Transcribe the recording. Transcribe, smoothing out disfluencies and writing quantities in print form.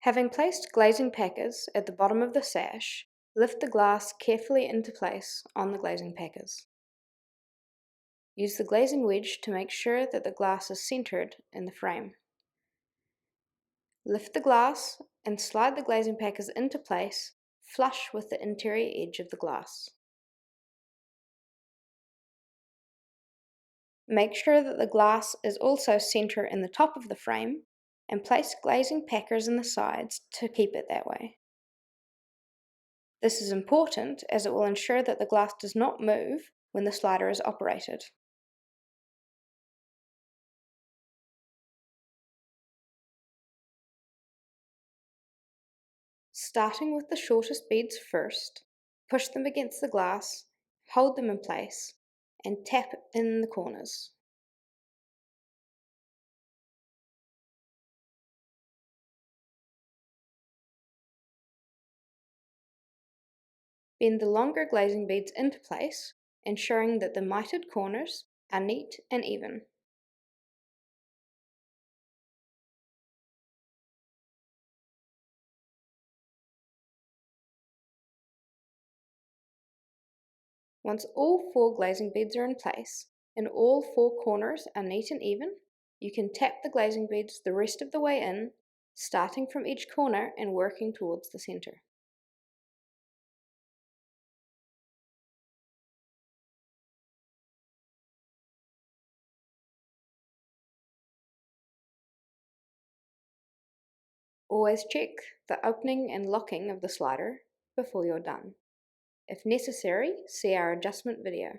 Having placed glazing packers at the bottom of the sash, lift the glass carefully into place on the glazing packers. Use the glazing wedge to make sure that the glass is centered in the frame. Lift the glass and slide the glazing packers into place, flush with the interior edge of the glass. Make sure that the glass is also center in the top of the frame, and place glazing packers in the sides to keep it that way. This is important as it will ensure that the glass does not move when the slider is operated. Starting with the shortest beads first, push them against the glass, hold them in place, and tap in the corners. Bend the longer glazing beads into place, ensuring that the mitered corners are neat and even. Once all 4 glazing beads are in place and all 4 corners are neat and even, you can tap the glazing beads the rest of the way in, starting from each corner and working towards the center. Always check the opening and locking of the slider before you're done. If necessary, see our adjustment video.